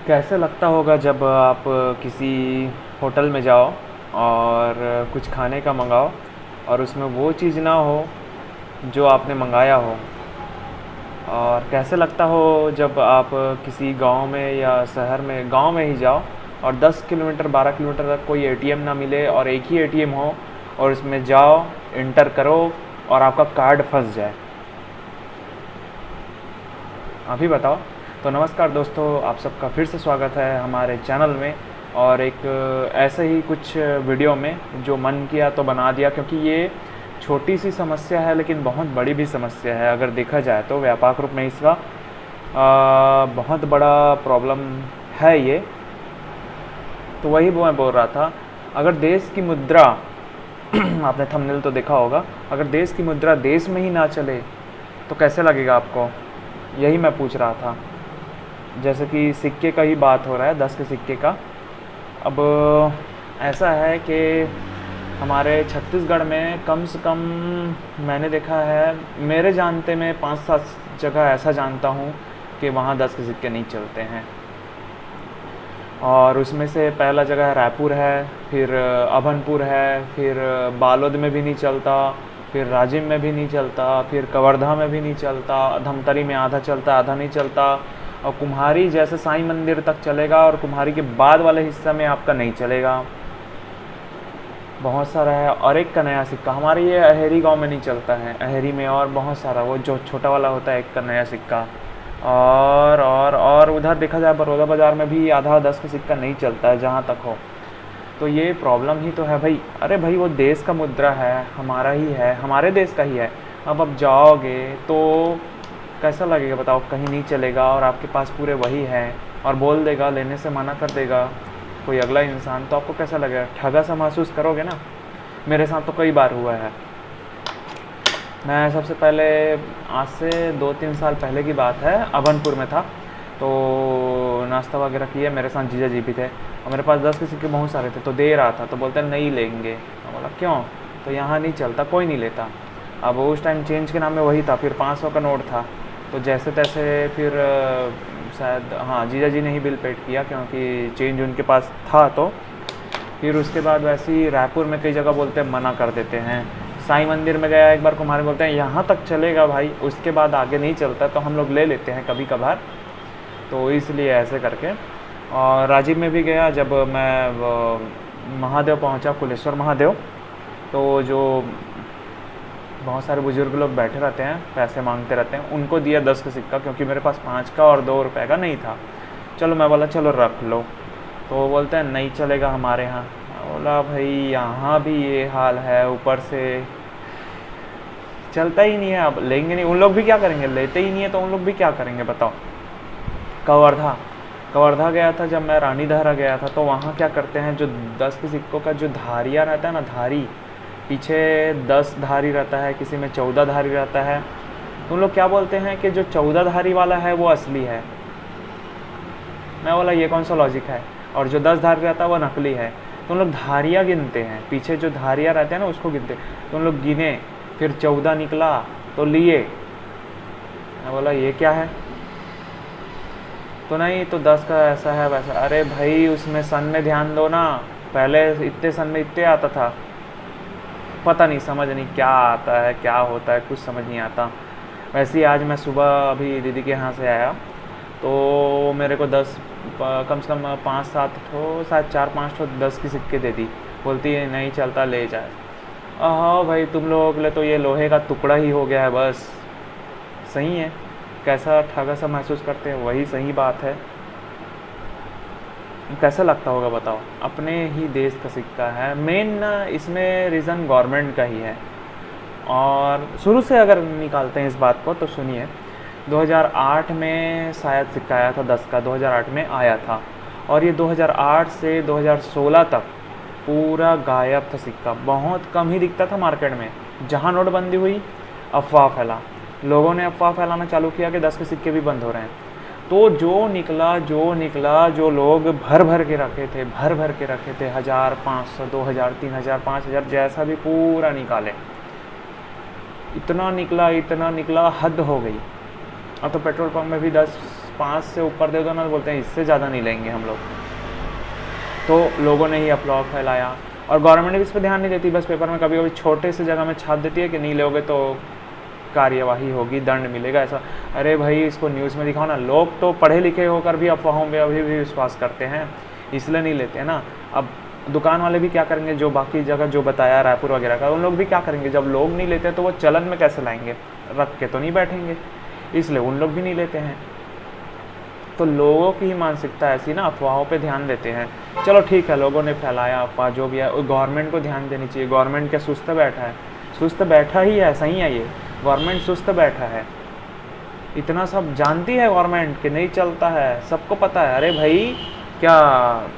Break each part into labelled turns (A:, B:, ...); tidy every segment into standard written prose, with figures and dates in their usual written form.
A: कैसे लगता होगा जब आप किसी होटल में जाओ और कुछ खाने का मंगाओ और उसमें वो चीज़ ना हो जो आपने मंगाया हो। और कैसे लगता हो जब आप किसी गांव में या शहर में, गांव में ही जाओ और 10 किलोमीटर 12 किलोमीटर तक कोई एटीएम ना मिले और एक ही एटीएम हो और उसमें जाओ, इंटर करो और आपका कार्ड फंस जाए। अभी बताओ। तो नमस्कार दोस्तों, आप सबका फिर से स्वागत है हमारे चैनल में और एक ऐसे ही कुछ वीडियो में जो मन किया तो बना दिया, क्योंकि ये छोटी सी समस्या है लेकिन बहुत बड़ी भी समस्या है। अगर देखा जाए तो व्यापक रूप में इसका बहुत बड़ा प्रॉब्लम है ये। तो वही वो मैं बोल रहा था, अगर देश की मुद्रा आपने थंबनेल तो देखा होगा, अगर देश की मुद्रा देश में ही ना चले तो कैसे लगेगा आपको, यही मैं पूछ रहा था। जैसे कि सिक्के का ही बात हो रहा है, 10 के सिक्के का। अब ऐसा है कि हमारे छत्तीसगढ़ में कम से कम मैंने देखा है, मेरे जानते में 5-7 जगह ऐसा जानता हूँ कि वहाँ 10 के सिक्के नहीं चलते हैं। और उसमें से पहला जगह है रायपुर है, फिर अभनपुर है, फिर बालोद में भी नहीं चलता, फिर राजिम में भी नहीं चलता, फिर कवर्धा में भी नहीं चलता, धमतरी में आधा चलता आधा नहीं चलता, और कुम्हारी जैसे साईं मंदिर तक चलेगा और कुम्हारी के बाद वाले हिस्से में आपका नहीं चलेगा। बहुत सारा है। और एक का नया सिक्का हमारे ये अहेरी गांव में नहीं चलता है, अहेरी में और बहुत सारा, वो जो छोटा वाला होता है एक का नया सिक्का। और उधर देखा जाए बड़ौदा बाज़ार में भी आधा 10 का सिक्का नहीं चलता है जहाँ तक हो। तो ये प्रॉब्लम ही तो है भाई। अरे भाई, वो देश का मुद्रा है, हमारा ही है, हमारे देश का ही है। अब जाओगे तो कैसा लगेगा बताओ, कहीं नहीं चलेगा और आपके पास पूरे वही हैं और बोल देगा, लेने से मना कर देगा कोई अगला इंसान, तो आपको कैसा लगेगा? ठगा सा महसूस करोगे ना। मेरे साथ तो कई बार हुआ है। मैं सबसे पहले, आज से 2-3 साल पहले की बात है, अभनपुर में था। तो नाश्ता वगैरह किया, मेरे साथ जीजा जी भी थे और मेरे पास 10 के सिक्के बहुत सारे थे। तो दे रहा था तो बोलते नहीं लेंगे। मैं बोला क्यों? तो यहाँ नहीं चलता, कोई नहीं लेता। अब उस टाइम चेंज के नाम में वही था, फिर 500 का नोट था। तो जैसे तैसे फिर शायद हाँ जीजा जी ने ही बिल पेड किया, क्योंकि चेंज उनके पास था। तो फिर उसके बाद वैसे ही रायपुर में कई जगह बोलते हैं, मना कर देते हैं। साईं मंदिर में गया एक बार, कुम्हारी बोलते हैं यहाँ तक चलेगा भाई, उसके बाद आगे नहीं चलता। तो हम लोग ले लेते हैं कभी कभार, तो इसलिए ऐसे करके। और राजीव में भी गया जब मैं महादेव पहुँचा, कुलेश्वर महादेव। तो जो बहुत सारे बुजुर्ग लोग बैठे रहते हैं, पैसे मांगते रहते हैं, उनको दिया 10 का सिक्का, क्योंकि मेरे पास 5 का और 2 रुपए का नहीं था। चलो, मैं बोला चलो रख लो। तो वो बोलते हैं नहीं चलेगा हमारे यहाँ। मैं बोला भाई यहाँ भी ये हाल है, ऊपर से चलता ही नहीं है। अब लेंगे नहीं, उन लोग भी क्या करेंगे? लेते ही नहीं है तो उन लोग भी क्या करेंगे बताओ। कवर्धा कवर्धा गया था जब मैं, रानीधारा गया था। तो वहाँ क्या करते हैं, जो 10 के सिक्कों का जो धारिया रहता है ना, धारी पीछे 10 धारी रहता है, किसी में 14 धारी रहता है। तो उन लोग क्या बोलते हैं कि जो 14 धारी वाला है वो असली है। मैं बोला ये कौन सा लॉजिक है? और जो 10 धारी रहता है वो नकली है। तो उन लोग धारियाँ गिनते हैं, पीछे जो धारियाँ रहते हैं ना उसको गिनते। तो उन लोग गिने, फिर 14 निकला तो लिए। मैं बोला ये क्या है? तो नहीं, तो 10 का ऐसा है वैसा। अरे भाई उसमें सन में ध्यान दो ना, पहले इतने सन में इतने आता था। पता नहीं, समझ नहीं क्या आता है क्या होता है, कुछ समझ नहीं आता। वैसे ही आज मैं सुबह अभी दीदी के यहाँ से आया, तो मेरे को 10 कम से कम 5-7 ठो, शायद 4-5 ठो 10 की सिक्के दे दी। बोलती है नहीं चलता, ले जाए। हाँ भाई, तुम लोगों के लिए तो ये लोहे का टुकड़ा ही हो गया है बस। सही है, कैसा ठगा सा महसूस करते हैं, वही सही बात है। कैसा लगता होगा बताओ, अपने ही देश का सिक्का है। मेन इसमें रीज़न गवर्नमेंट का ही है। और शुरू से अगर निकालते हैं इस बात को तो सुनिए, 2008 में शायद सिक्का आया था 10 का, 2008 में आया था। और ये 2008 से 2016 तक पूरा गायब था सिक्का, बहुत कम ही दिखता था मार्केट में। जहाँ नोटबंदी हुई, अफवाह फैला, लोगों ने अफवाह फैलाना चालू किया कि 10 के सिक्के भी बंद हो रहे हैं। तो जो लोग भर भर के रखे थे, 1000, 500, 2000, 3000, 5000 जैसा भी पूरा निकाले। इतना निकला, हद हो गई। अब तो पेट्रोल पंप में भी 10 5 से ऊपर दे दो ना, तो बोलते हैं इससे ज़्यादा नहीं लेंगे हम लोग। तो लोगों ने ही अफवाह फैलाया, और गवर्नमेंट भी इस पर ध्यान नहीं देती, बस पेपर में कभी कभी छोटे से जगह में छाप देती है कि नहीं लोगे तो कार्यवाही होगी, दंड मिलेगा, ऐसा। अरे भाई इसको न्यूज़ में दिखाओ ना। लोग तो पढ़े लिखे होकर भी अफवाहों में अभी भी विश्वास करते हैं, इसलिए नहीं लेते हैं ना। अब दुकान वाले भी क्या करेंगे, जो बाकी जगह जो बताया रायपुर वगैरह का, उन लोग भी क्या करेंगे, जब लोग नहीं लेते तो वो चलन में कैसे लाएंगे, रख के तो नहीं बैठेंगे, इसलिए उन लोग भी नहीं लेते हैं। तो लोगों की ही मानसिकता ऐसी ना, अफवाहों पे ध्यान देते हैं। चलो ठीक है, लोगों ने फैलाया अफवाह जो भी है, गवर्नमेंट को ध्यान देनी चाहिए। गवर्नमेंट क्या सुस्त बैठा है? सुस्त बैठा ही है, सही है ये, गवर्नमेंट सुस्त बैठा है। इतना सब जानती है गवर्नमेंट कि नहीं चलता है, सबको पता है। अरे भाई क्या,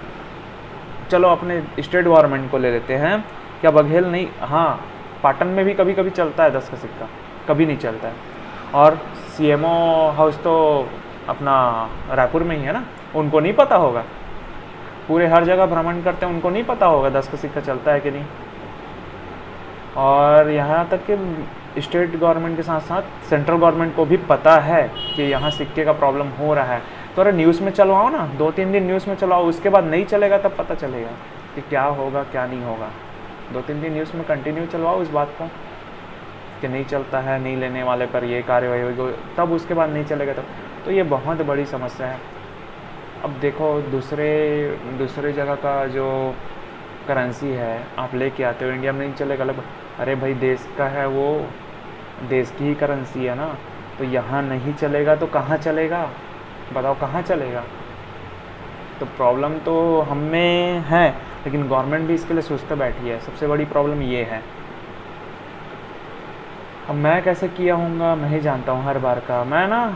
A: चलो अपने स्टेट गवर्नमेंट को ले लेते हैं, क्या बघेल नहीं, हाँ पाटन में भी कभी कभी चलता है 10 का सिक्का, कभी नहीं चलता है। और सीएमओ हाउस तो अपना रायपुर में ही है ना, उनको नहीं पता होगा? पूरे हर जगह भ्रमण करते हैं, उनको नहीं पता होगा 10 का सिक्का चलता है कि नहीं? और यहाँ तक कि स्टेट गवर्नमेंट के साथ साथ सेंट्रल गवर्नमेंट को भी पता है कि यहाँ सिक्के का प्रॉब्लम हो रहा है। तो अरे न्यूज़ में चलवाओ ना, 2-3 दिन न्यूज़ में चलवाओ, उसके बाद नहीं चलेगा तब पता चलेगा कि क्या होगा क्या नहीं होगा। 2-3 दिन न्यूज़ में कंटिन्यू चलवाओ इस बात को कि नहीं चलता है, नहीं लेने वाले पर ये कार्यवाही होगी, तब उसके बाद नहीं चलेगा तब। तो ये बहुत बड़ी समस्या है। अब देखो दूसरे जगह का जो करेंसी है आप लेके आते हो, इंडिया में नहीं चलेगा अलग। अरे भाई देश का है वो, देश की ही करेंसी है ना, तो यहाँ नहीं चलेगा तो कहाँ चलेगा, बताओ कहाँ चलेगा? तो प्रॉब्लम तो हम में है, लेकिन गवर्नमेंट भी इसके लिए सुस्त बैठी है, सबसे बड़ी प्रॉब्लम ये है। अब मैं कैसे किया हूँगा मैं ही जानता हूँ। हर बार का मैं ना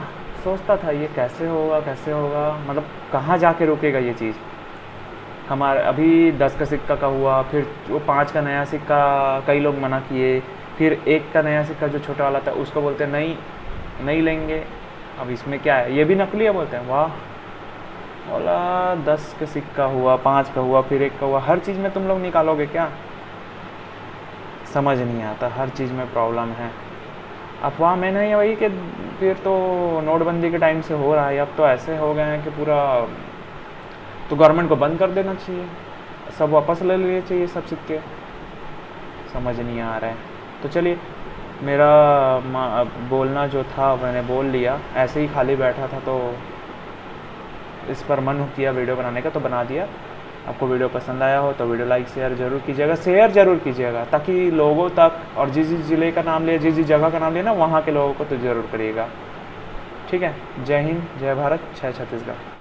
A: सोचता था ये कैसे होगा, मतलब कहाँ जाके रुकेगा ये चीज़। हमारे अभी 10 का सिक्का का हुआ, फिर वो 5 का नया सिक्का कई लोग मना किए, फिर 1 का नया सिक्का जो छोटा वाला था उसको बोलते नहीं लेंगे। अब इसमें क्या है, ये भी नकली है बोलते हैं। वाह, बोला 10 का सिक्का हुआ, 5 का हुआ, फिर 1 का हुआ, हर चीज़ में तुम लोग निकालोगे क्या? समझ नहीं आता, हर चीज़ में प्रॉब्लम है। अफवाह में नहीं है वही कि फिर तो नोटबंदी के टाइम से हो रहा है, अब तो ऐसे हो गए हैं कि पूरा, तो गवर्नमेंट को बंद कर देना चाहिए, सब वापस ले लेने चाहिए सब सिक्के। समझ नहीं आ रहा है। तो चलिए, मेरा बोलना जो था मैंने बोल लिया, ऐसे ही खाली बैठा था तो इस पर मन किया वीडियो बनाने का तो बना दिया। आपको वीडियो पसंद आया हो तो वीडियो लाइक शेयर ज़रूर कीजिएगा, ताकि लोगों तक, और जिस ज़िले का नाम लिया, जिस जगह का नाम लिया ना, वहाँ के लोगों को तो ज़रूर करिएगा। ठीक है, जय हिंद, जय भारत, जय छत्तीसगढ़।